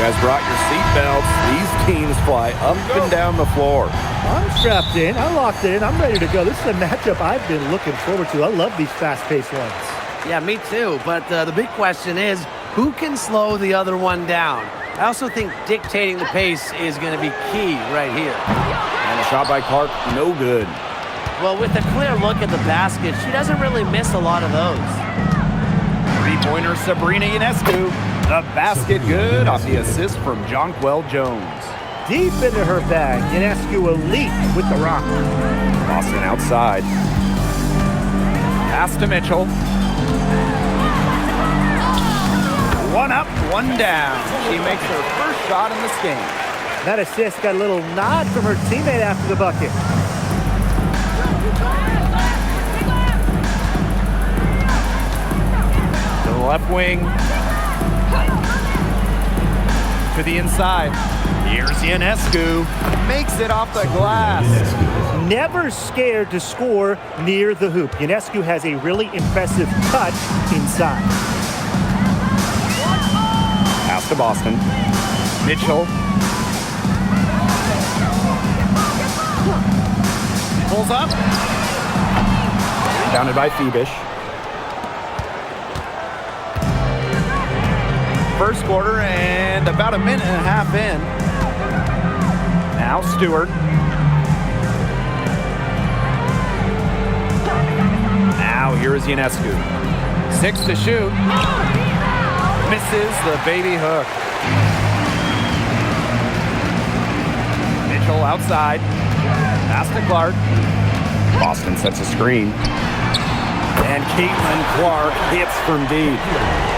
guys brought your seatbelts. These teams fly up and down the floor. I'm strapped in. I'm locked in. I'm ready to go. This is a matchup I've been looking forward to. I love these fast-paced ones. Yeah, me too. But the big question is, who can slow the other one down? I also think dictating the pace is going to be key right here. And a shot by Clark, no good. Well, with a clear look at the basket, she doesn't really miss a lot of those. Three-pointer Sabrina Ionescu. The basket good off the assist from Jonquel Jones. Deep into her bag. Ionescu elite with the rock. Boston outside. Pass to Mitchell. One up, one down. She makes her first shot in this game. That assist got a little nod from her teammate after the bucket. To the left wing. To the inside. Here's Ionescu. Makes it off the glass. Never scared to score near the hoop. Ionescu has a really impressive touch inside. Pass to Boston. Mitchell. Pulls up. Rebounded by Phoebish. First quarter and about a minute and a half in. Now Stewart. Now here is Ionescu. 6 to shoot. Misses the baby hook. Mitchell outside. Pass to Clark. Boston sets a screen. And Caitlin Clark hits from deep.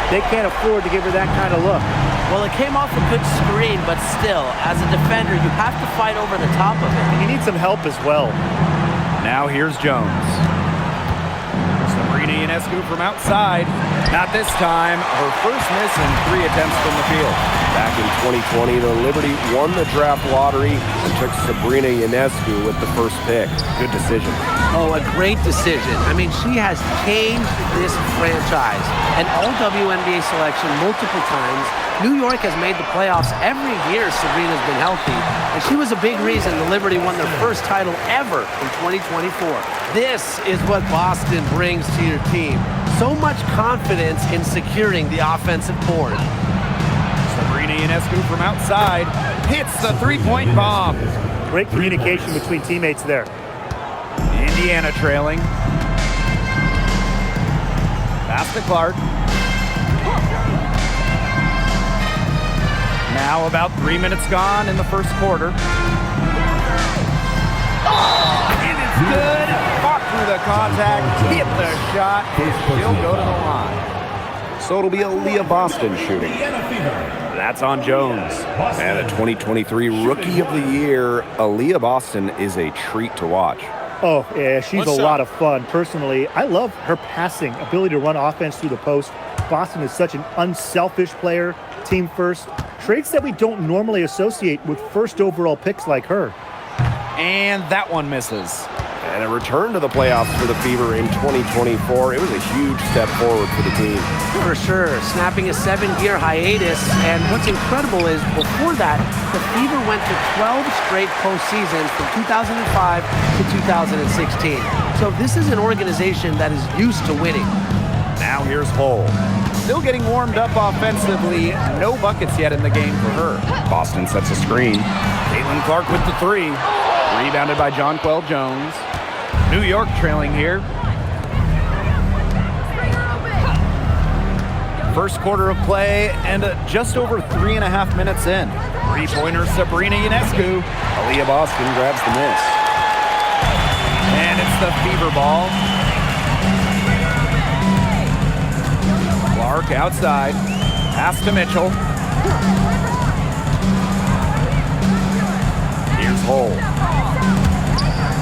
They can't afford to give her that kind of look. Well, it came off a good screen, but still, as a defender, you have to fight over the top of it. And you need some help as well. Now here's Jones. Sabrina Ionescu from outside. Not this time. Her first miss in 3 attempts from the field. Back in 2020, the Liberty won the draft lottery and took Sabrina Ionescu with the first pick. Good decision. Oh, a great decision. I mean, she has changed this franchise. An all-WNBA selection multiple times. New York has made the playoffs every year Sabrina's been healthy. And she was a big reason the Liberty won their first title ever in 2024. This is what Boston brings to your team. So much confidence in securing the offensive board. Sabrina Ionescu from outside hits the three-point bomb. Great communication between teammates there. Indiana trailing. Pass to Clark. Now about 3 minutes gone in the first quarter. And it's good. Fought through the contact. Hit the shot. She'll go to the line. So it'll be Aaliyah Boston shooting. That's on Jones. And the 2023 Rookie of the Year, Aaliyah Boston is a treat to watch. Oh, yeah, she's a lot of fun. Personally, I love her passing, ability to run offense through the post. Boston is such an unselfish player, team first. Traits that we don't normally associate with first overall picks like her. And that one misses. And a return to the playoffs for the Fever in 2024. It was a huge step forward for the team. For sure, snapping a 7-year hiatus. And what's incredible is before that, the Fever went to 12 straight postseasons from 2005 to 2016. So this is an organization that is used to winning. Now here's Hull. Still getting warmed up offensively. No buckets yet in the game for her. Boston sets a screen. Caitlin Clark with the 3. Rebounded by Jonquel Jones. New York trailing here. First quarter of play and just over 3.5 minutes in. Three-pointer Sabrina Ionescu. Aaliyah Boston grabs the miss. And it's the Fever ball. Clark outside. Pass to Mitchell. Here's Hull.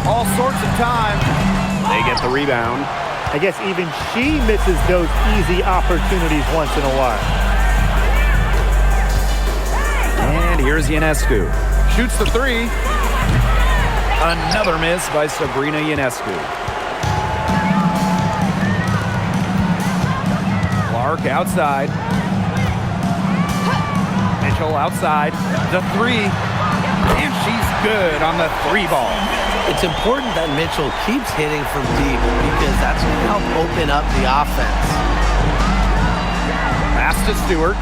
All sorts of time. They get the rebound. I guess even she misses those easy opportunities once in a while. And here's Ionescu. Shoots the 3. Another miss by Sabrina Ionescu. Clark outside. Mitchell outside. The three. And she's good on the 3-ball. It's important that Mitchell keeps hitting from deep because that's going to help open up the offense. Pass to Stewart.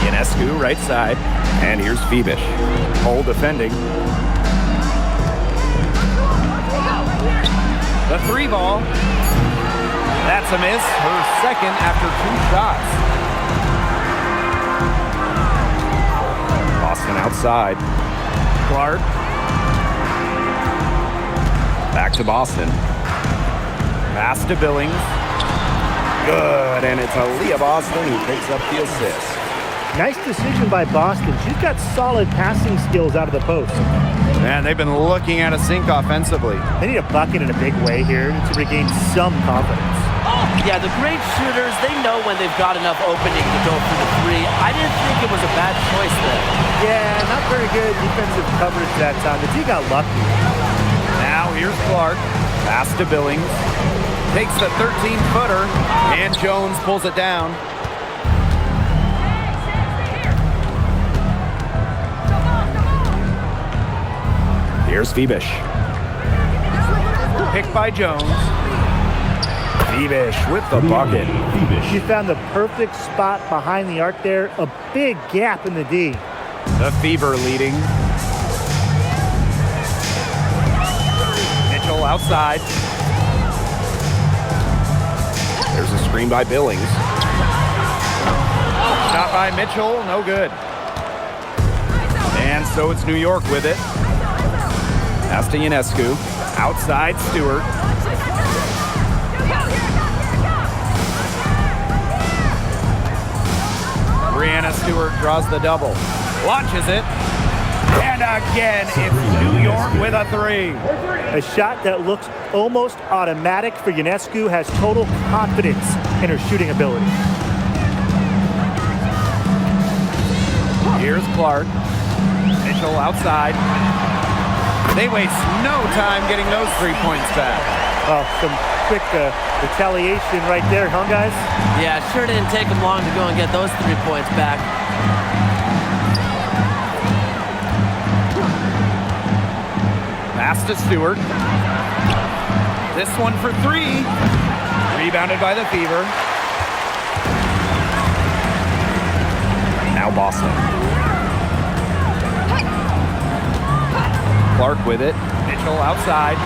Ionescu right side. And here's Phoebish. Cole defending. The 3-ball. That's a miss. Her second after 2 shots. Boston outside. Clark. Back to Boston. Pass to Billings. Good, and it's Aaliyah Boston who picks up the assist. Nice decision by Boston. She's got solid passing skills out of the post. Man, they've been looking at a sink offensively. They need a bucket in a big way here to regain some confidence. Yeah, the great shooters, they know when they've got enough opening to go for the 3. I didn't think it was a bad choice there. Yeah, not very good defensive coverage that time. The D got lucky. Now here's Clark. Pass to Billings. Takes the 13-footer, and Jones pulls it down. Here's Phoebish. Picked by Jones. Phoebish with the bucket. She found the perfect spot behind the arc there. A big gap in the D. The Fever leading. Mitchell outside. There's a screen by Billings. Shot by Mitchell, no good. And so it's New York with it. Pass to Ionescu. Outside Stewart. Brianna Stewart draws the double. Launches it. And again, it's New York with a 3. A shot that looks almost automatic for Ionescu, has total confidence in her shooting ability. Here's Clark. Mitchell outside. They waste no time getting those 3 points back. Oh, some quick retaliation right there, huh, guys? Yeah, sure didn't take them long to go and get those 3 points back. Pass to Stewart. This one for 3. Rebounded by the Fever. Now Boston. Clark with it. Mitchell outside.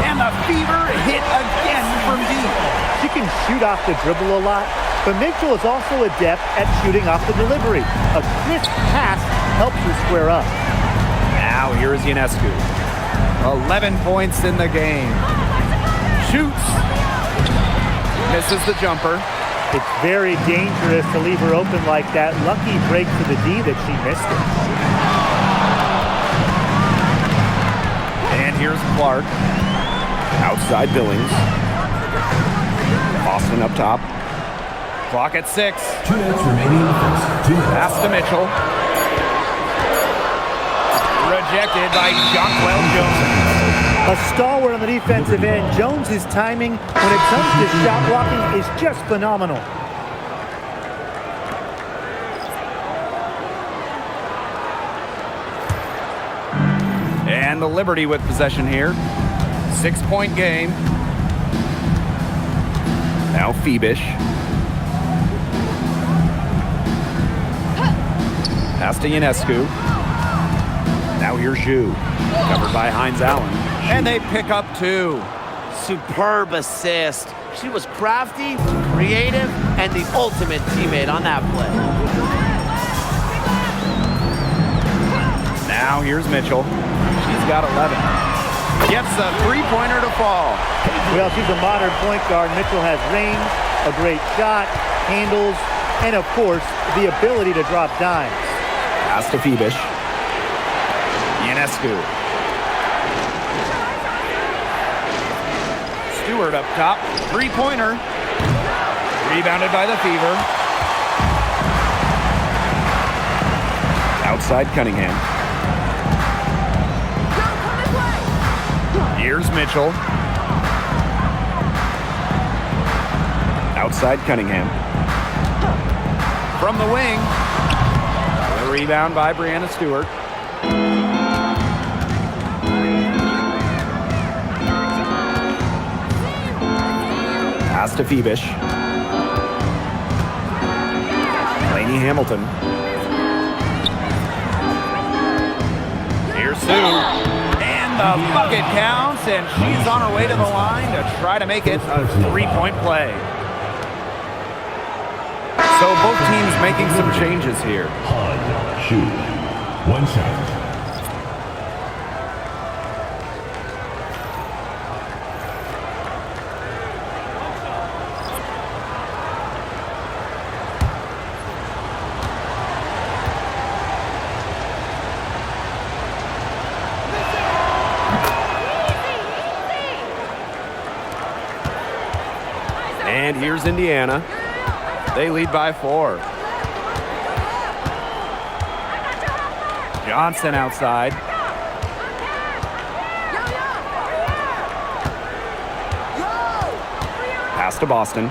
And the Fever hit again from deep. She can shoot off the dribble a lot, but Mitchell is also adept at shooting off the delivery. A crisp pass helps her square up. Now here is Ionescu. 11 points in the game. Shoots. Misses the jumper. It's very dangerous to leave her open like that. Lucky break for the D that she missed it. And here's Clark. Outside Billings. Boston up top. Clock at 6. 2 minutes remaining in the first. 2 minutes. Pass to Mitchell. Rejected by Jonquel Jones. A stalwart on the defensive end. Jones's timing when it comes to shot blocking is just phenomenal. And the Liberty with possession here. 6-point game. Now Phoebish. Pass to Ionescu. Now here's Zhu. Covered by Hines Allen. And they pick up 2. Superb assist. She was crafty, creative, and the ultimate teammate on that play. Now here's Mitchell. She's got 11. Gets a 3-pointer to fall. Well, she's a modern point guard. Mitchell has range, a great shot, handles, and of course, the ability to drop dimes. Pass to Phoebish. Ionescu. Stewart up top. 3-pointer. Rebounded by the Fever. Outside Cunningham. Here's Mitchell. Outside Cunningham. from the wing. The rebound by Breanna Stewart. Pass to Phoebish. Lainey Hamilton. Here's Sue. And the bucket counts, and she's on her way to the line to try to make it a three-point play. So both teams making some changes here. Shoot. One shot. And here's Indiana. They lead by 4. Johnson outside. Pass to Boston.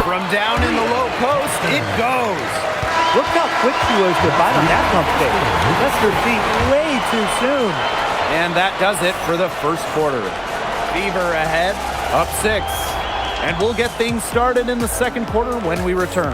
From down in the low post, it goes. Look how quick she was to bite on that pump fake. That's her feet way too soon. And that does it for the first quarter. Fever ahead, up 6. And we'll get things started in the second quarter when we return.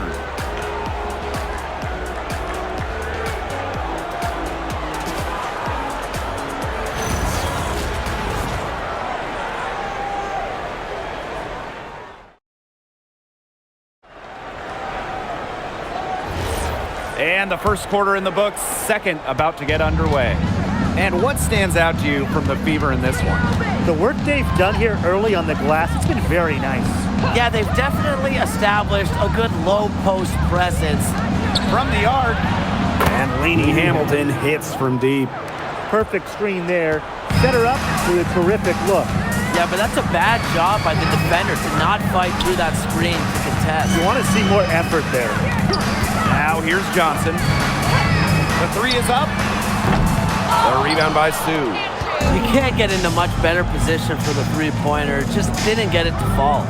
And the first quarter in the books, second about to get underway. And what stands out to you from the Fever in this one? The work they've done here early on the glass, it's been very nice. Yeah, they've definitely established a good low post presence. From the arc, and Lainey Hamilton hits from deep. Perfect screen there. Set her up with a terrific look. Yeah, but that's a bad job by the defender to not fight through that screen to contest. You want to see more effort there. Now here's Johnson. The 3 is up. The rebound by Sue. You can't get into much better position for the three-pointer. Just didn't get it to fall.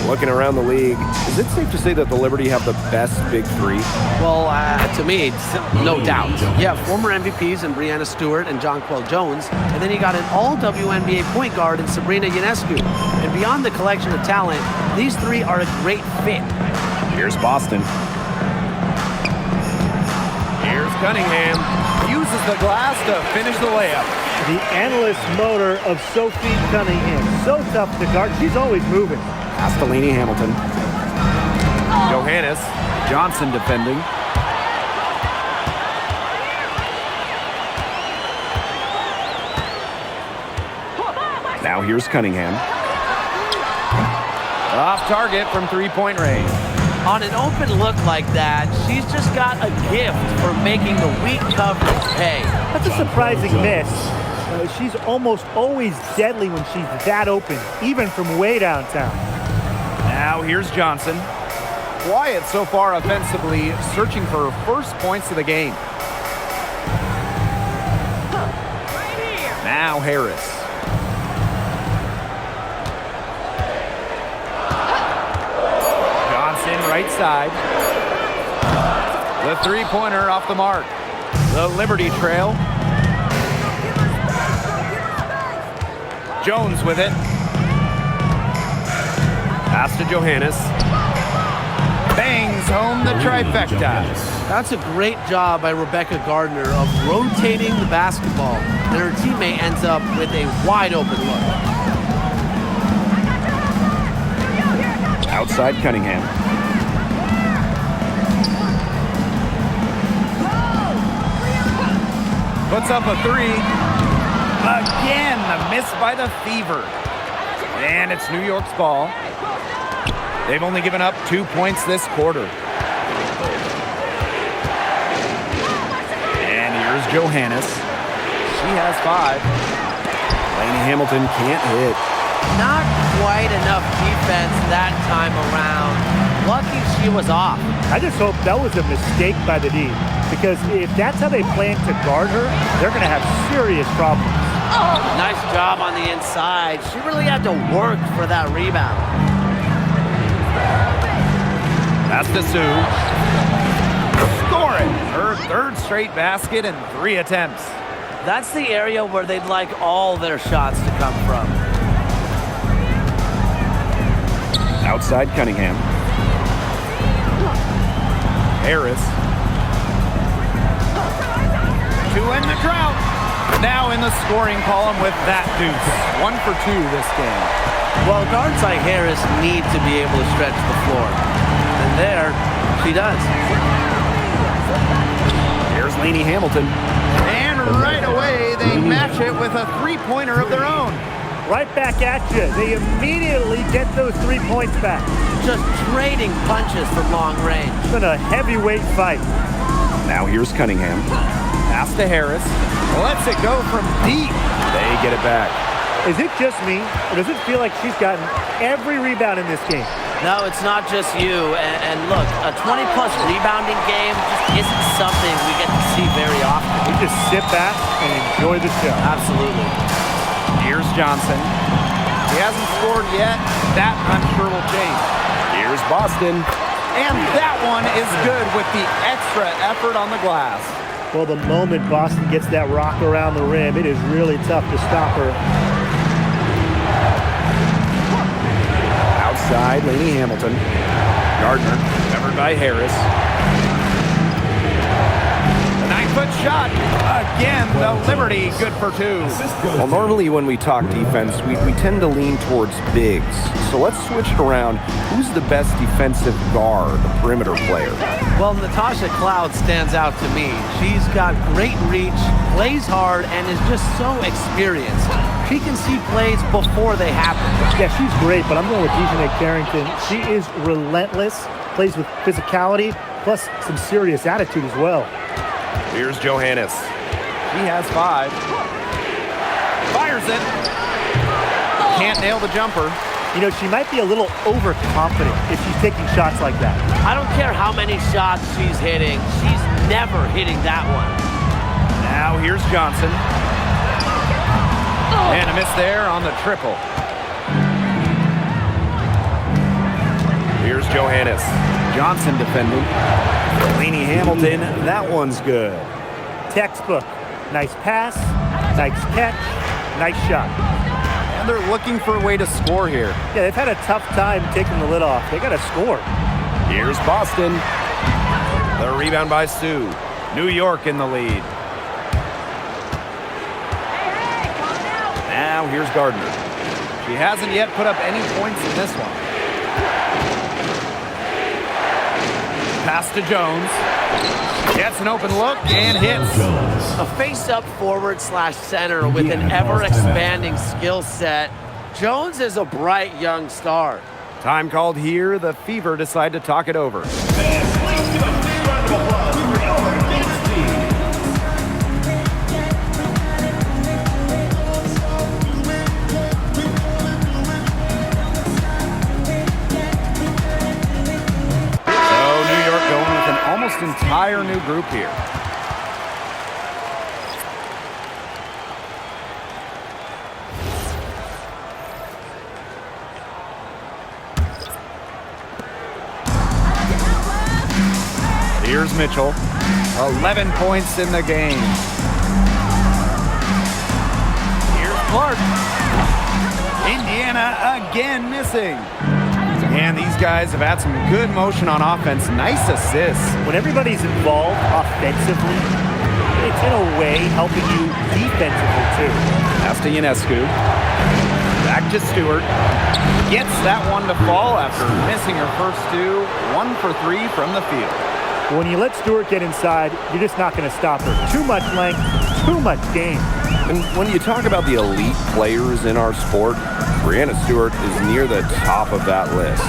Looking around the league, is it safe to say that the Liberty have the best big 3? Well, to me, no doubt. You have former MVPs in Breanna Stewart and Jonquel Jones, and then you got an all-WNBA point guard in Sabrina Ionescu. And beyond the collection of talent, these 3 are a great fit. Here's Boston. Here's Cunningham. Uses the glass to finish the layup. The analyst motor of Sophie Cunningham. So tough to guard. She's always moving. Pass to Lainey Hamilton. Johannes. Johnson defending. Now here's Cunningham. Off target from three-point range. On an open look like that, she's just got a gift for making the weak coverage pay. That's a surprising miss. She's almost always deadly when she's that open, even from way downtown. Now here's Johnson. Quiet so far offensively, searching for her first points of the game. Now Harris. Right side. The three-pointer off the mark. The Liberty trail. Jones with it. Pass to Johannes. Bangs home the trifecta. That's a great job by Rebecca Gardner of rotating the basketball, and her teammate ends up with a wide open look. Outside Cunningham. Puts up a 3. Again, the miss by the Fever. And it's New York's ball. They've only given up 2 points this quarter. And here's Johannes. She has 5. Lainey Hamilton can't hit. Not quite enough defense that time around. Lucky she was off. I just hope that was a mistake by the D, because if that's how they plan to guard her, they're going to have serious problems. Nice job on the inside. She really had to work for that rebound. That's to Sue. Scoring her third straight basket in 3 attempts. That's the area where they'd like all their shots to come from. Outside Cunningham. Harris. To end the drought. Now in the scoring column with that deuce. 1 for 2 this game. Well, guards like Harris need to be able to stretch the floor. And there, she does. Here's Lainey Hamilton. And right away, they match it with a three-pointer of their own. Right back at you. They immediately get those 3 points back. Just trading punches from long range. It's been a heavyweight fight. Now here's Cunningham. Pass to Harris. Lets it go from deep. They get it back. Is it just me, or does it feel like she's gotten every rebound in this game? No, it's not just you. And look, a 20-plus rebounding game just isn't something we get to see very often. We just sit back and enjoy the show. Absolutely. Here's Johnson. He hasn't scored yet. That, I'm sure, will change. Here's Boston. And that one is good with the extra effort on the glass. Well, the moment Boston gets that rock around the rim, it is really tough to stop her. Outside, Lainey Hamilton. Gardner, covered by Harris. The 9-foot shot. Again, the Liberty, good for 2. Well, normally when we talk defense, we tend to lean towards bigs. So let's switch it around. Who's the best defensive guard, perimeter player? Well, Natasha Cloud stands out to me. She's got great reach, plays hard, and is just so experienced. She can see plays before they happen. Yeah, she's great, but I'm going with Dejanay Carrington. She is relentless, plays with physicality, plus some serious attitude as well. Here's Johannes. He has 5. Fires it. Can't nail the jumper. You know, she might be a little overconfident if she's taking shots like that. I don't care how many shots she's hitting. She's never hitting that one. Now here's Johnson. And a miss there on the triple. Here's Johannes. Johnson defending. Lainey Hamilton, that one's good. Textbook. Nice pass, nice catch, nice shot. And they're looking for a way to score here. Yeah, they've had a tough time taking the lid off. They got to score. Here's Boston. The rebound by Sue. New York in the lead. Now here's Gardner. She hasn't yet put up any points in this one. Pass to Jones. Gets an open look and hits. A face-up forward/center with an ever-expanding skill set. Jones is a bright young star. Time called here. The Fever decide to talk it over. Almost entire new group here. Here's Mitchell. 11 points in the game. Here's Clark. Indiana again missing. And these guys have had some good motion on offense. Nice assists. When everybody's involved offensively, it's in a way helping you defensively too. Pass to Ionescu. Back to Stewart. Gets that one to fall after missing her first 2. 1 for 3 from the field. When you let Stewart get inside, you're just not going to stop her. Too much length, too much game. And when you talk about the elite players in our sport, Breanna Stewart is near the top of that list.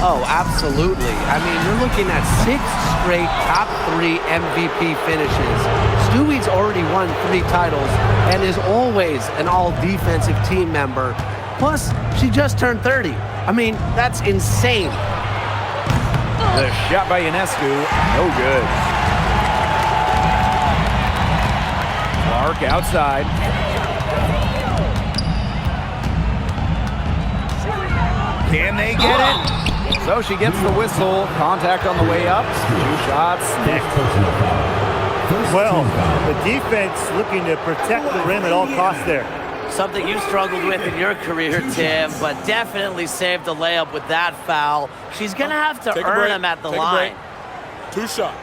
Oh, absolutely. I mean, you're looking at 6 straight top 3 MVP finishes. Stewie's already won 3 titles and is always an all-defensive team member. Plus, she just turned 30. I mean, that's insane. The shot by Ionescu, no good. Clark outside. Can they get it? So she gets the whistle. Contact on the way up. 2 shots. Nick. Well, the defense looking to protect the rim at all costs there. Something you struggled with in your career, Tim, but definitely saved the layup with that foul. She's going to have to earn them at the line. 2 shots.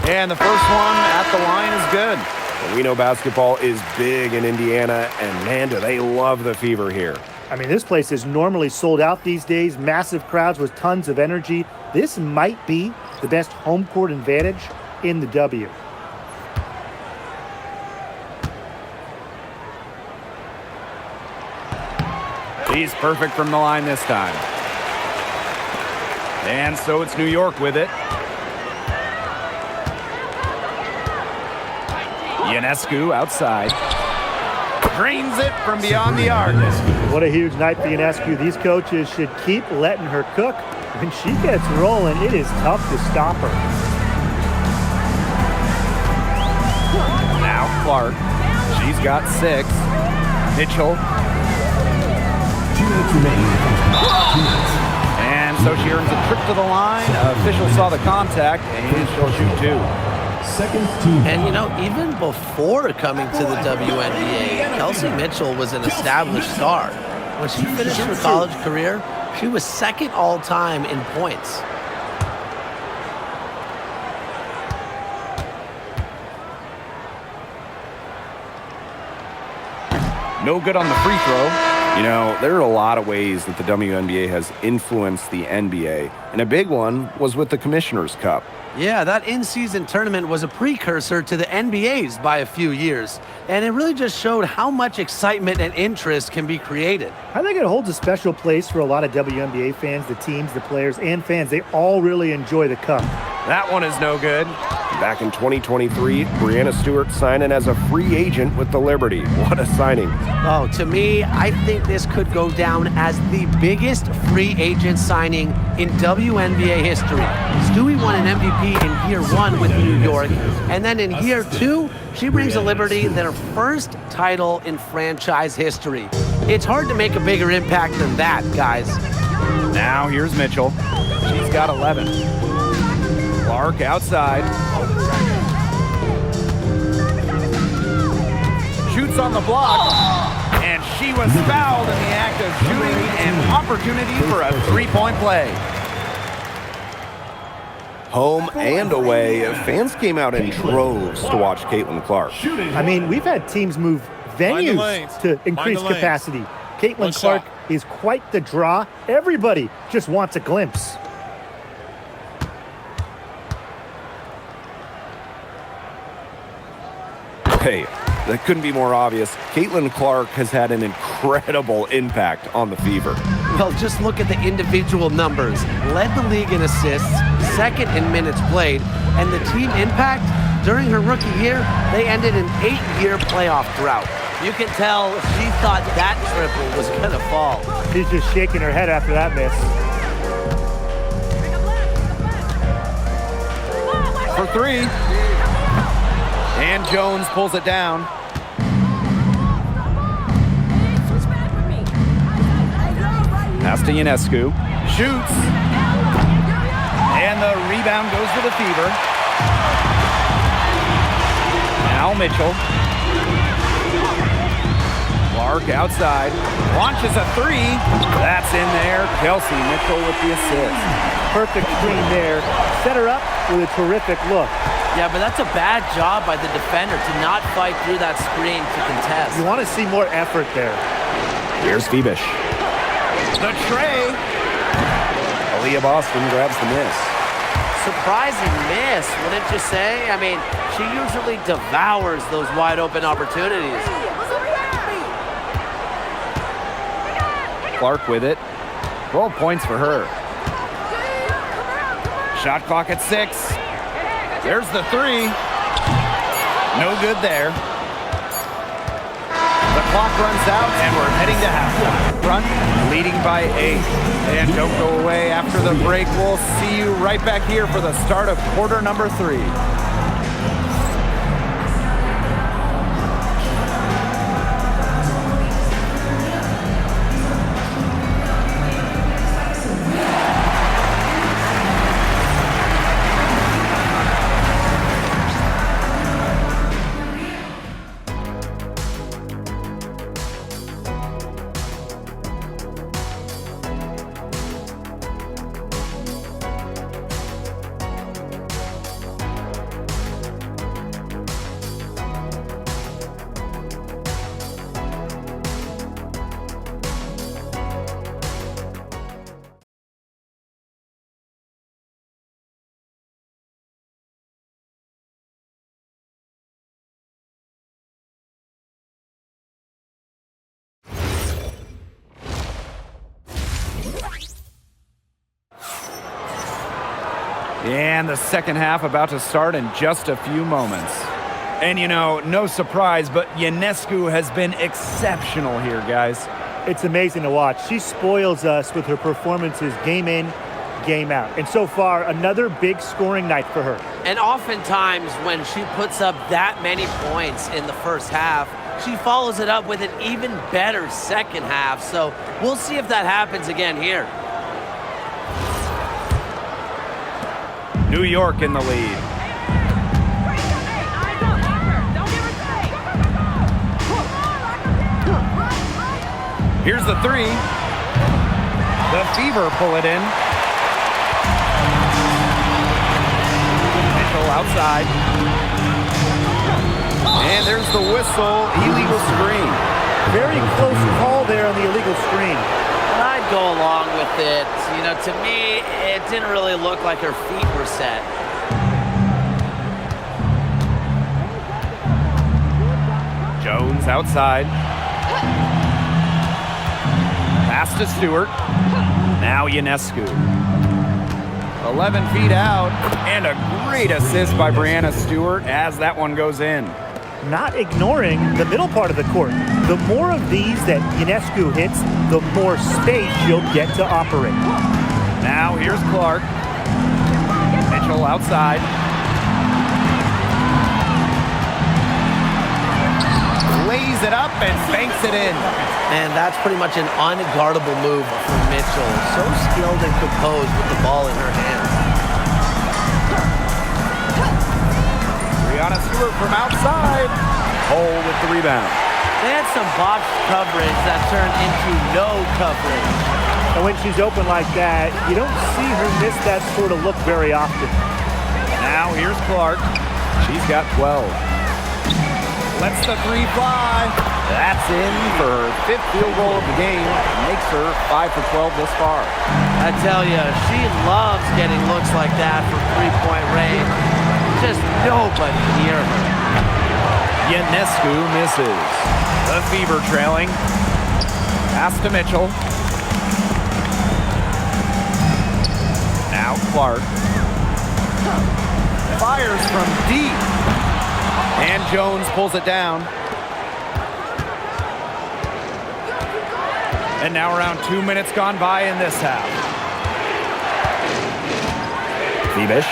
And the first one at the line is good. Well, we know basketball is big in Indiana, and man, do they love the Fever here. I mean, this place is normally sold out these days, massive crowds with tons of energy. This might be the best home court advantage in the W. He's perfect from the line this time. And so it's New York with it. Ionescu outside. Drains it from beyond the arc. What a huge night for Ionescu. These coaches should keep letting her cook. When she gets rolling, it is tough to stop her. Now Clark. She's got 6. Mitchell. 2 minutes remaining. And so she earns a trip to the line. Official saw the contact, and she'll shoot 2. Second team. And, you know, even before coming to the WNBA, Kelsey Mitchell was an established star. When she finished her college career, she was 2nd all-time in points. No good on the free throw. You know, there are a lot of ways that the WNBA has influenced the NBA, and a big one was with the Commissioner's Cup. Yeah, that in-season tournament was a precursor to the NBA's by a few years, and it really just showed how much excitement and interest can be created. I think it holds a special place for a lot of WNBA fans, the teams, the players, and fans. They all really enjoy the cup. That one is no good. Back in 2023, Breanna Stewart signing as a free agent with the Liberty. What a signing. Oh, to me, I think this could go down as the biggest free agent signing in WNBA history. Stewie won an MVP in year 1 with New York, and then in year 2, she brings the Liberty their first title in franchise history. It's hard to make a bigger impact than that, guys. Now here's Mitchell. She's got 11. Clark outside. Shoots on the block. And she was fouled in the act of shooting, an opportunity for a 3-point play. Home and away, fans came out in droves to watch Caitlin Clark. I mean, we've had teams move venues to increase capacity. Caitlin Clark is quite the draw. Everybody just wants a glimpse. Hey, that couldn't be more obvious. Caitlin Clark has had an incredible impact on the Fever. Well, just look at the individual numbers. Led the league in assists, 2nd in minutes played, and the team impact during her rookie year, they ended an 8-year playoff drought. You can tell she thought that triple was going to fall. She's just shaking her head after that miss. For 3. And Jones pulls it down. Pass to Ionescu. Shoots. And the rebound goes to the Fever. Now Mitchell. Clark outside. Launches a 3. That's in there. Kelsey Mitchell with the assist. Perfect screen there. Set her up with a terrific look. Yeah, but that's a bad job by the defender to not fight through that screen to contest. You want to see more effort there. Here's Febish. The tray. Aaliyah Boston grabs the miss. Surprising miss, wouldn't you say? I mean, she usually devours those wide open opportunities. Clark with it. 12 points for her. Shot clock at 6. There's the 3. No good there. The clock runs out, and we're heading to halftime. Front, leading by 8. And don't go away after the break. We'll see you right back here for the start of quarter number 3. And the second half about to start in just a few moments. And you know, no surprise, but Ionescu has been exceptional here, guys. It's amazing to watch. She spoils us with her performances game in, game out. And so far, another big scoring night for her. And oftentimes when she puts up that many points in the first half, she follows it up with an even better second half. So we'll see if that happens again here. New York in the lead. Here's the 3. The Fever pull it in. Mitchell outside. And there's the whistle. Illegal screen. Very close call there on the illegal screen. I'd go along with it. You know, to me, it didn't really look like her feet were set. Jones outside. Pass to Stewart. Now Ionescu. 11 feet out. And a great assist by Brianna Stewart as that one goes in. Not ignoring the middle part of the court. The more of these that Ionescu hits, the more space she'll get to operate. Now here's Clark. Mitchell outside. Lays it up and banks it in. And that's pretty much an unguardable move from Mitchell. So skilled and composed with the ball in her hands. Brianna Stewart from outside. Hole with the rebound. They had some botched coverage that turned into no coverage. And when she's open like that, you don't see her miss that sort of look very often. Now here's Clark. She's got 12. Lets the 3 fly. That's in for her 5th field goal of the game. Makes her 5 for 12 thus far. I tell you, she loves getting looks like that from three-point range. Just nobody near her. Ionescu misses. The Fever trailing. Pass to Mitchell. Now Clark. Fires from deep. And Jones pulls it down. And now around 2 minutes gone by in this half. Phoebish,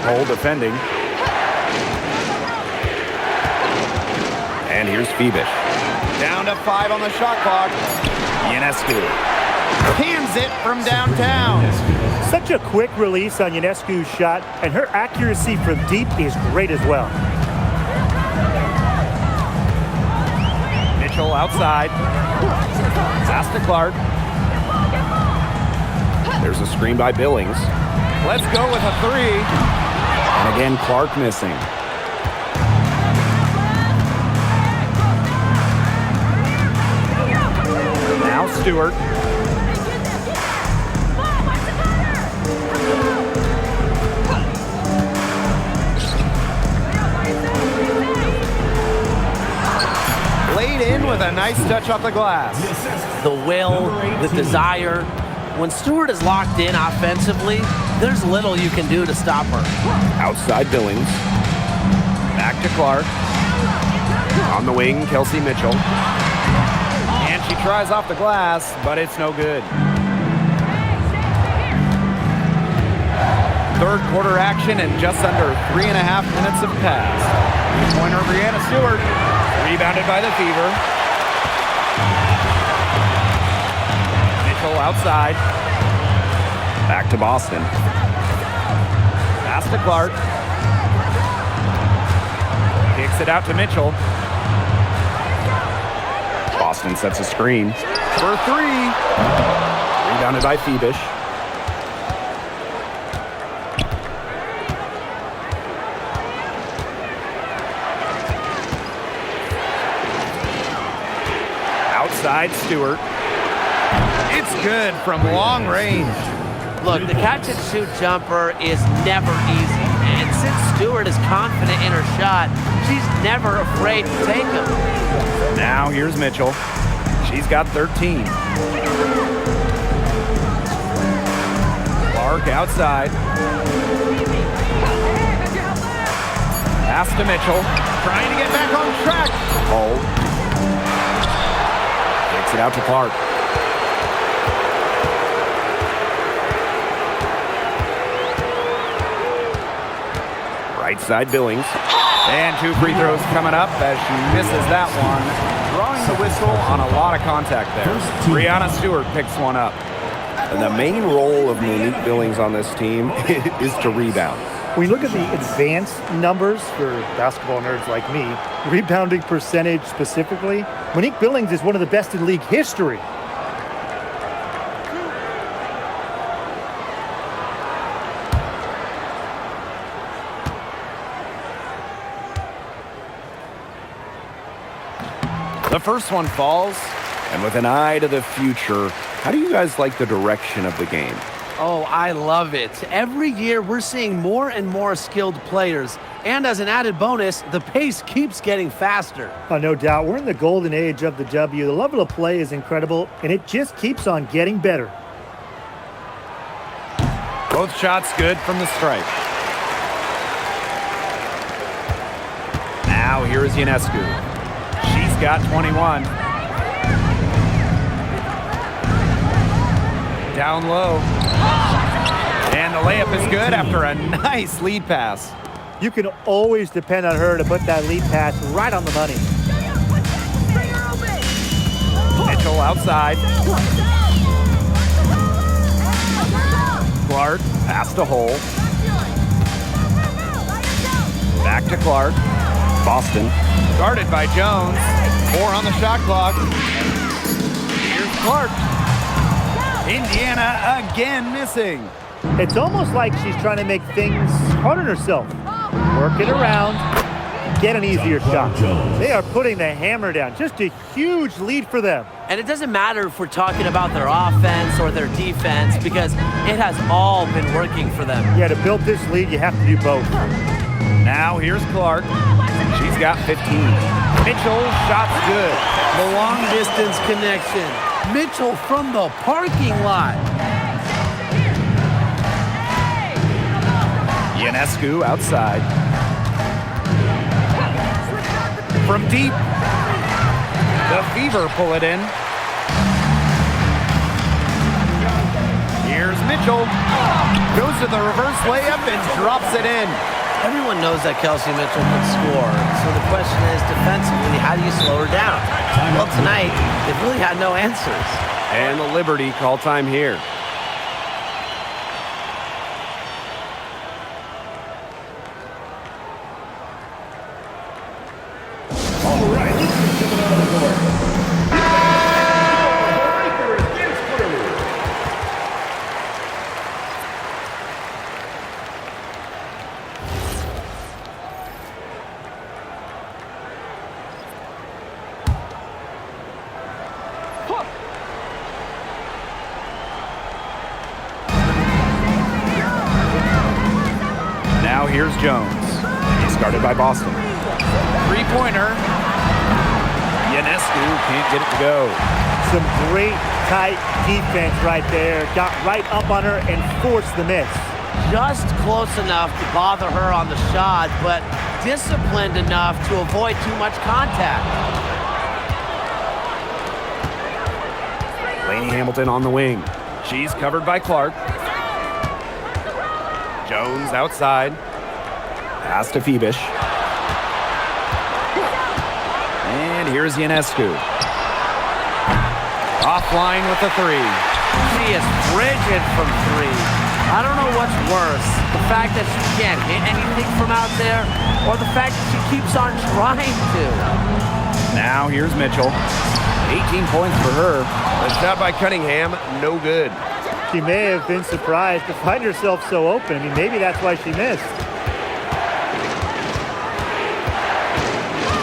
hole defending. And here's Phoebish. Down to 5 on the shot clock. Ionescu cans it from downtown. Such a quick release on Ionescu's shot, and her accuracy from deep is great as well. Mitchell outside. Pass to Clark. There's a screen by Billings. Let's go with a 3. And again, Clark missing. Now Stewart. Laid in with a nice touch off the glass. The will, the desire. When Stewart is locked in offensively, there's little you can do to stop her. Outside Billings. Back to Clark. On the wing, Kelsey Mitchell. tries off the glass, but it's no good. Third quarter action and just under 3.5 minutes have passed. Three-pointer Brianna Stewart, rebounded by the Fever. Mitchell outside. Back to Boston. Pass to Clark. Kicks it out to Mitchell. Boston sets a screen for three. Rebounded by Phoebish. Outside Stewart. It's good from long range. Look, the catch-and-shoot jumper is never easy. And since Stewart is confident in her shot, she's never afraid to take them. Now here's Mitchell. She's got 13. Clark outside. Pass to Mitchell. Trying to get back on track. Hold. Takes it out to Clark. Right side Billings. And 2 free throws coming up as she misses that one. Drawing the whistle on a lot of contact there. Brianna Stewart picks one up. And the main role of Monique Billings on this team is to rebound. When you look at the advanced numbers for basketball nerds like me, rebounding percentage specifically, Monique Billings is one of the best in league history. The first one falls. And with an eye to the future, how do you guys like the direction of the game? Oh, I love it. Every year we're seeing more and more skilled players. And as an added bonus, the pace keeps getting faster. Oh, no doubt. We're in the golden age of the W. The level of play is incredible, and it just keeps on getting better. Both shots good from the stripe. Now here is Ionescu. She's got 21. Down low. And the layup is good after a nice lead pass. You can always depend on her to put that lead pass right on the money. Mitchell outside. Clark, pass to Hole. Back to Clark. Boston. Guarded by Jones. 4 on the shot clock. Here's Clark. Indiana again missing. It's almost like she's trying to make things hard on herself. Work it around, get an easier shot. They are putting the hammer down. Just a huge lead for them. And it doesn't matter if we're talking about their offense or their defense because it has all been working for them. Yeah, to build this lead, you have to do both. Now here's Clark. She's got 15. Mitchell, shot's good. The long distance connection. Mitchell from the parking lot. Ionescu outside. From deep. The Fever pull it in. Here's Mitchell. Goes to the reverse layup and drops it in. Everyone knows that Kelsey Mitchell can score. So the question is, defensively, how do you slow her down? Well, tonight, they've really had no answers. And the Liberty call time here. All right, let's get something out of the board. Now here's Jones. He's guarded by Boston. Three-pointer. Ionescu can't get it to go. Some great tight defense right there. Got right up on her and forced the miss. Just close enough to bother her on the shot, but disciplined enough to avoid too much contact. Lainey Hamilton on the wing. She's covered by Clark. Jones outside. Pass to Phoebish. And here's Ionescu. Offline with the three. She is frigid from three. I don't know what's worse, the fact that she can't hit anything from out there, or the fact that she keeps on trying to. Now here's Mitchell. 18 points for her. The shot by Cunningham, no good. She may have been surprised to find herself so open. I mean, maybe that's why she missed.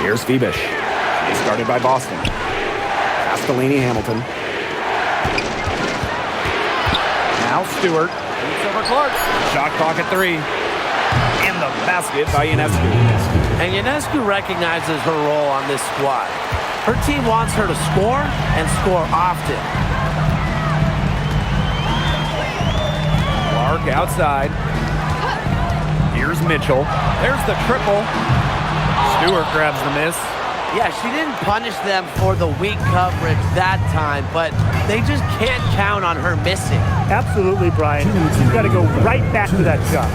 Here's Phoebish. She's started by Boston. Pass to Lainey Hamilton. Now Stewart. Beats over Clark. Shot clock at 3. And the basket by Ionescu. And Ionescu recognizes her role on this squad. Her team wants her to score and score often. Clark outside. Here's Mitchell. There's the triple. Stewart grabs the miss. Yeah, she didn't punish them for the weak coverage that time, but they just can't count on her missing. Absolutely, Brian. She's got to go right back to that shot.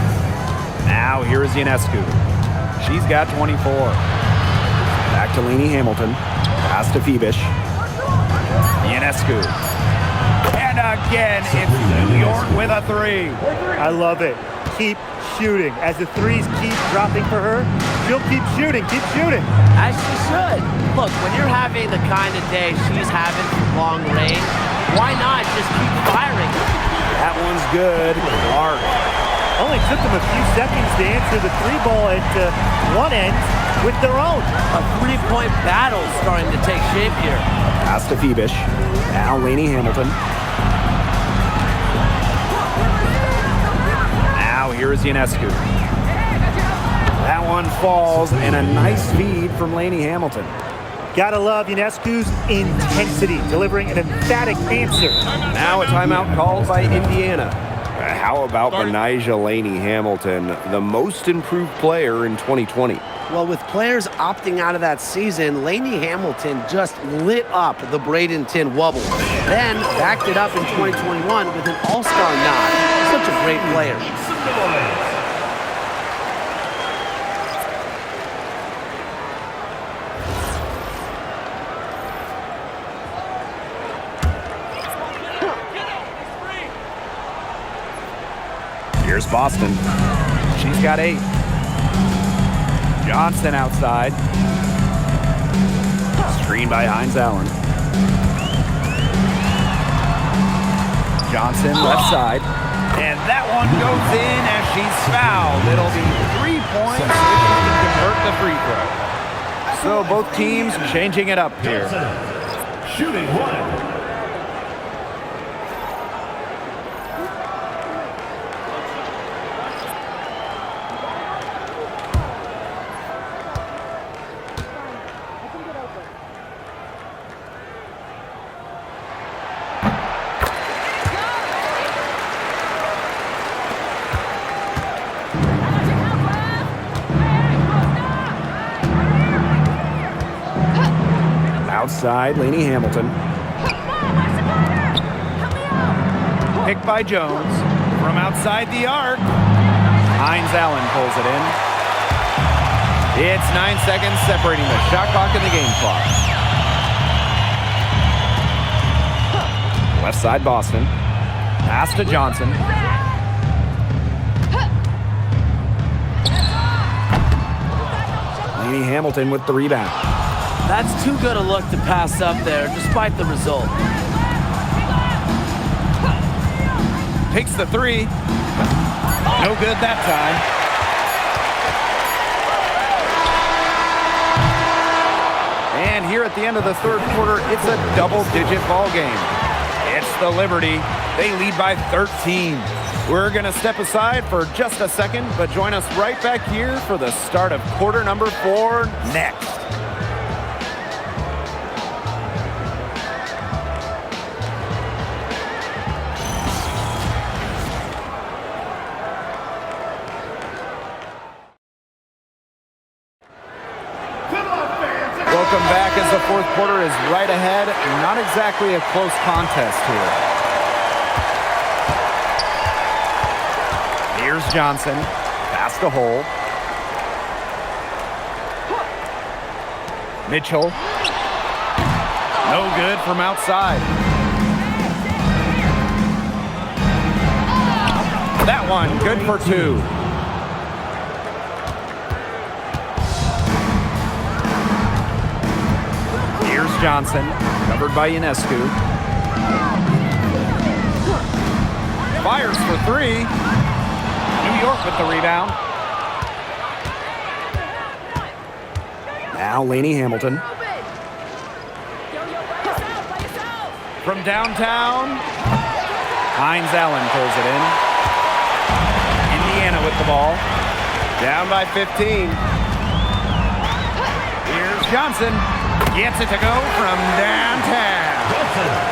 Now here's Ionescu. She's got 24. Back to Lainey Hamilton. Pass to Phoebish. Ionescu. And again, it's New York with a three. I love it. Keep shooting. As the threes keep dropping for her, she'll keep shooting, As she should. Look, when you're having the kind of day she's having from long range, why not just keep firing? That one's good. Clark. Only took them a few seconds to answer the three ball at one end with their own. A three-point battle starting to take shape here. Pass to Phoebish. Now Lainey Hamilton. Now here's Ionescu. That one falls, and a nice feed from Lainey Hamilton. Gotta love Ionescu's intensity, delivering an emphatic answer. Now a timeout called by Indiana. How about Benijah Lainey Hamilton, the most improved player in 2020? Well, with players opting out of that season, Lainey Hamilton just lit up the Bradenton Wubble. Then backed it up in 2021 with an all-star nod. Such a great player. Here's Boston. She's got 8. Johnson outside. Screen by Hines Allen. Johnson left side. And that one goes in as she's fouled. It'll be 3 points if she can convert the free throw. So both teams changing it up here. Shooting 1. Outside, Lainey Hamilton. Picked by Jones. From outside the arc. Hines Allen pulls it in. It's 9 seconds separating the shot clock and the game clock. Left side, Boston. Pass to Johnson. Lainey Hamilton with the rebound. That's too good a look to pass up there, despite the result. Takes the three. No good that time. And here at the end of the third quarter, it's a double-digit ball game. It's the Liberty. They lead by 13. We're going to step aside for just a second, but join us right back here for the start of quarter number 4 next. Welcome back as the fourth quarter is right ahead. Not exactly a close contest here. Here's Johnson. Pass to Hole. Mitchell. No good from outside. That one good for two. Here's Johnson, covered by Ionescu. Fires for three. New York with the rebound. Now Lainey Hamilton. From downtown, Hines Allen pulls it in. Indiana with the ball. Down by 15. Here's Johnson. Gets it to go from downtown.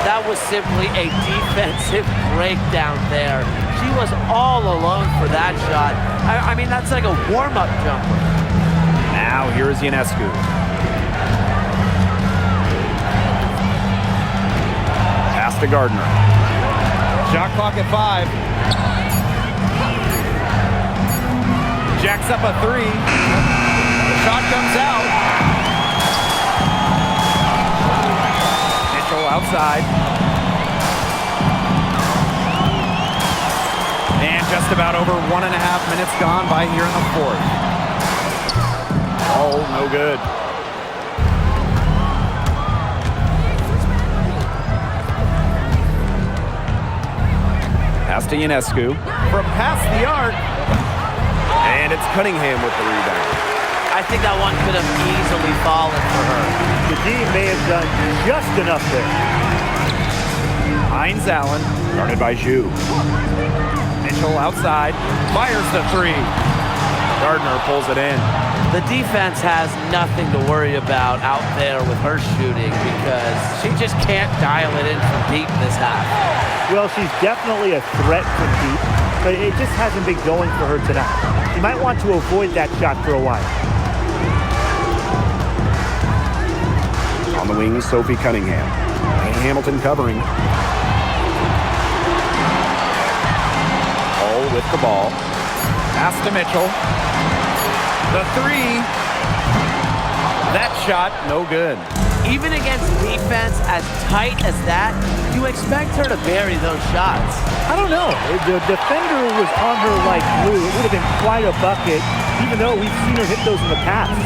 That was simply a defensive breakdown there. She was all alone for that shot. I mean, that's like a warm-up jumper. Now here's Ionescu. Pass to Gardner. Shot clock at 5. Jacks up a 3. The shot comes out. Mitchell outside. And just about over 1.5 minutes gone by here in the fourth. Oh, no good. Pass to Ionescu. From past the arc. And it's Cunningham with the rebound. I think that one could have easily fallen for her. The D may have done just enough there. Hines Allen, guarded by Zhu. Mitchell outside, fires the 3. Gardner pulls it in. The defense has nothing to worry about out there with her shooting because she just can't dial it in from deep this half. Well, she's definitely a threat from deep, but it just hasn't been going for her tonight. You might want to avoid that shot for a while. On the wing, Sophie Cunningham. And Hamilton covering. Hole with the ball. Pass to Mitchell. The 3. That shot, no good. Even against defense as tight as that, you expect her to bury those shots. I don't know. If the defender was on her like glue, it would have been quite a bucket, even though we've seen her hit those in the past.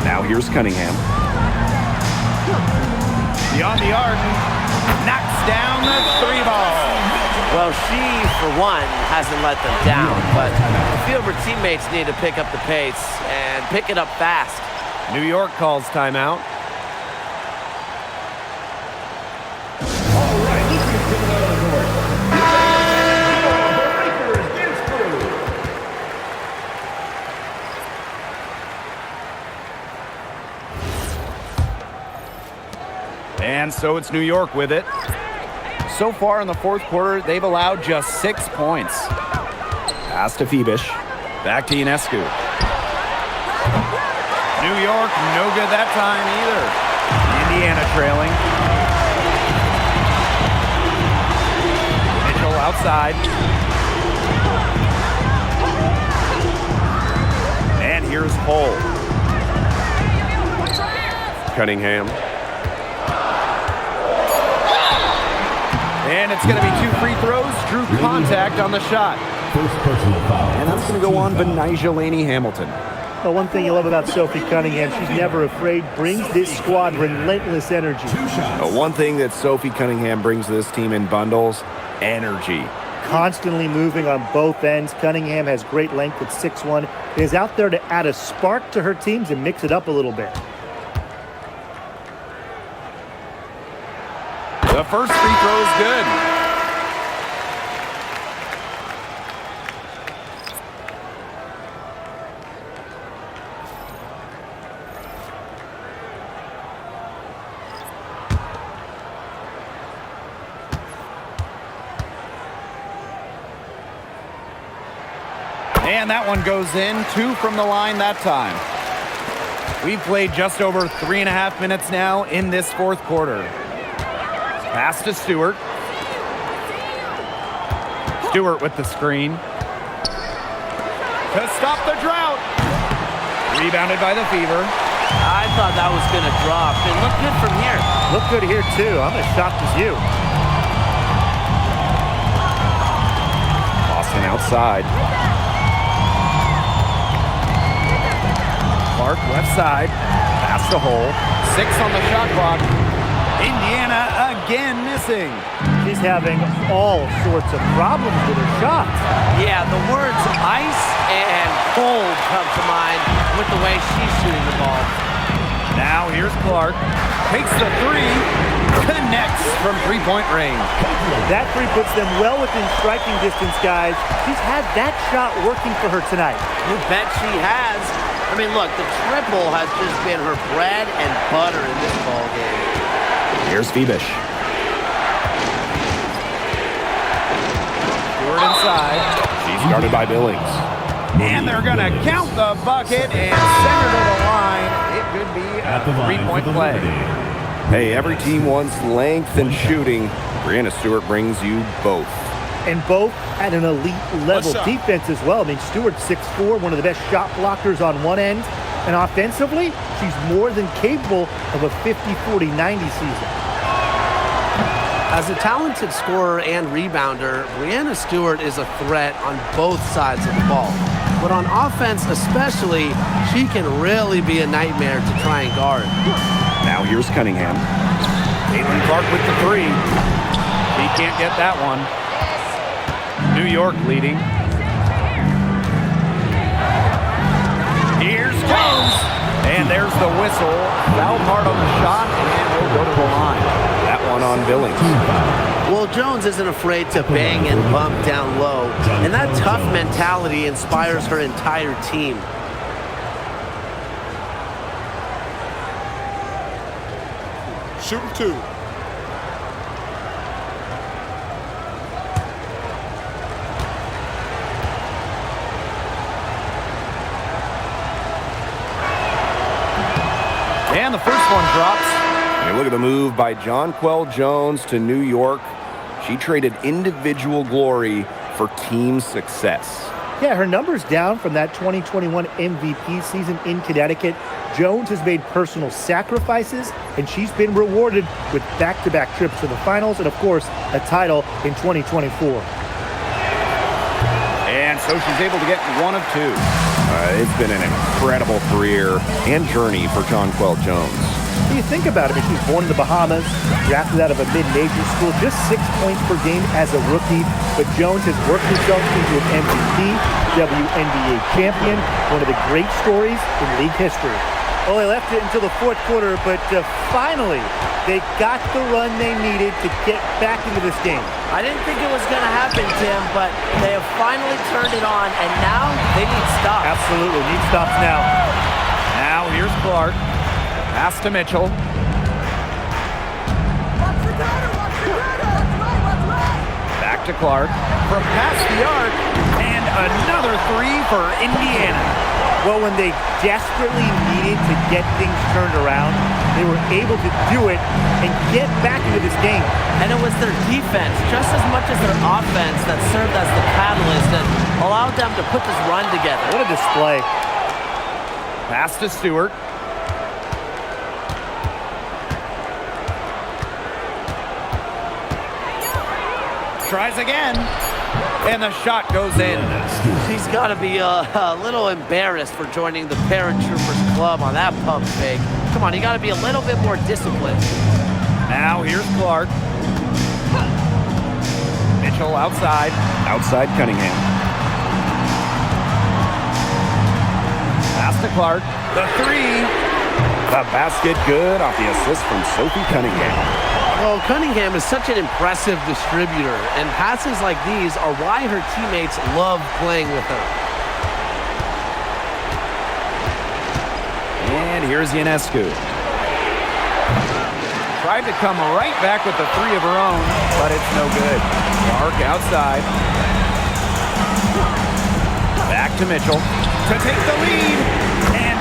Now here's Cunningham. Beyond the arc, knocks down the 3 ball. Well, she, for one, hasn't let them down, but a few of her teammates need to pick up the pace and pick it up fast. New York calls timeout. All right, this is coming out of the court. Breakers is through. And so it's New York with it. So far in the fourth quarter, they've allowed just 6 points. Pass to Phoebish. Back to Ionescu. New York, no good that time either. Indiana trailing. Mitchell outside. And here's Hole. Cunningham. And it's going to be 2 free throws. Drew contact on the shot. First personal foul. And that's going to go on Benijah Laney Hamilton. Well, one thing you love about Sophie Cunningham, she's never afraid, brings this squad relentless energy. One thing that Sophie Cunningham brings to this team in bundles, energy. Constantly moving on both ends. Cunningham has great length at 6'1", is out there to add a spark to her teams and mix it up a little bit. The first free throw is good. And that one goes in. 2 from the line that time. We've played just over 3.5 minutes now in this fourth quarter. Pass to Stewart. Stewart with the screen. To stop the drought. Rebounded by the Fever. I thought that was going to drop. It looked good from here. Looked good here, too. I'm as shocked as you. Boston outside. Clark left side. Pass to Hole. 6 on the shot clock. Indiana again missing. She's having all sorts of problems with her shots. Yeah, the words ice and cold come to mind with the way she's shooting the ball. Now here's Clark. Takes the 3. Connects from three-point range. That 3 puts them well within striking distance, guys. She's had that shot working for her tonight. You bet she has. I mean, look, the triple has just been her bread and butter in this ball game. Here's Febish. Stewart inside. She's guarded by Billings. And they're going to count the bucket and send her to the line. It could be a three-point play. Hey, every team wants length and shooting. Brianna Stewart brings you both. And both at an elite level defense as well. I mean, Stewart's 6'4", one of the best shot blockers on one end. And offensively, she's more than capable of a 50-40-90 season. As a talented scorer and rebounder, Brianna Stewart is a threat on both sides of the ball. But on offense especially, she can really be a nightmare to try and guard. Now here's Cunningham. Caitlin Clark with the 3. He can't get that one. New York leading. Here's Jones. And there's the whistle. Foul hard on the shot, and we'll go to the line. That one on Billings. Well, Jones isn't afraid to bang and bump down low, and that tough mentality inspires her entire team. Shooting 2. And the first one drops. And look at the move by Jonquel Jones to New York. She traded individual glory for team success. Yeah, her numbers down from that 2021 MVP season in Connecticut. Jones has made personal sacrifices, and she's been rewarded with back-to-back trips to the finals and, of course, a title in 2024. And so she's able to get 1 of 2. It's been an incredible career and journey for Jonquel Jones. When you think about it, I mean, she was born in the Bahamas, drafted out of a mid-major school, just 6 points per game as a rookie. But Jones has worked herself into an MVP, WNBA champion, one of the great stories in league history. Well, they left it until the fourth quarter, but finally, they got the run they needed to get back into this game. I didn't think it was going to happen, Tim, but they have finally turned it on, and now they need stops. Absolutely, need stops now. Now here's Clark. Pass to Mitchell. Back to Clark. From past the arc, and another 3 for Indiana. Well, when they desperately needed to get things turned around, they were able to do it and get back into this game. And it was their defense, just as much as their offense, that served as the catalyst and allowed them to put this run together. What a display. Pass to Stewart. Tries again. And the shot goes in. She's got to be a little embarrassed for joining the Paratroopers Club on that pump fake. Come on, you got to be a little bit more disciplined. Now here's Clark. Mitchell outside. Outside Cunningham. Pass to Clark. The 3. The basket good off the assist from Sophie Cunningham. Well, Cunningham is such an impressive distributor, and passes like these are why her teammates love playing with her. And here's Ionescu. Tried to come right back with the 3 of her own, but it's no good. Clark outside. Back to Mitchell to take the lead. And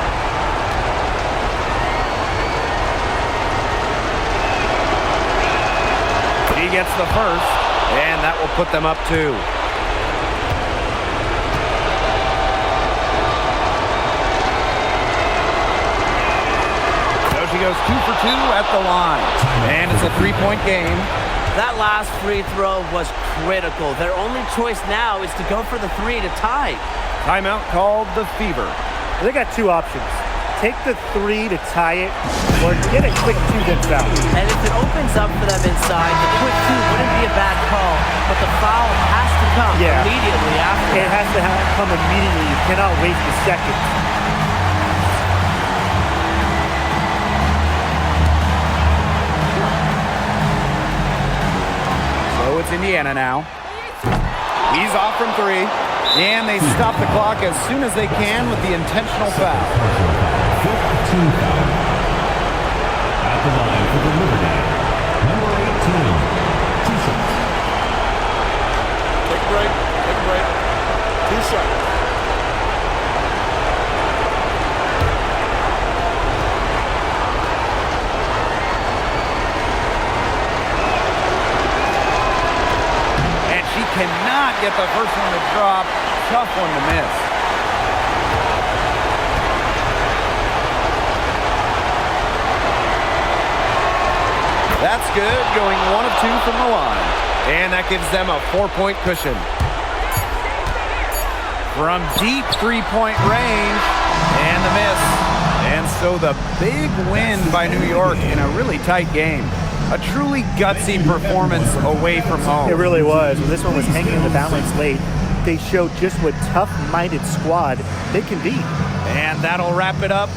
gets the first, and that will put them up 2. So she goes 2 for 2 at the line, and it's a 3-point game. That last free throw was critical. Their only choice now is to go for the 3 to tie. Timeout called the Fever. They got 2 options. Take the 3 to tie it, or get a quick 2 then foul. And if it opens up for them inside, the quick 2 wouldn't be a bad call, but the foul has to come immediately after. It has to come immediately. You cannot waste a second. So it's Indiana now. He's off from 3, and they stop the clock as soon as they can with the intentional foul. 15 foul. At the line for the Liberty, number 18, 2 shots. Take a break. 2 shots. Cannot get the first one to drop. Tough one to miss. That's good, going 1 of 2 from the line. And that gives them a 4-point cushion. From deep 3-point range, and the miss. And so the big win by New York in a really tight game. A truly gutsy performance away from home. It really was. When this one was hanging in the balance late, they showed just what tough-minded squad they can be. And that'll wrap it up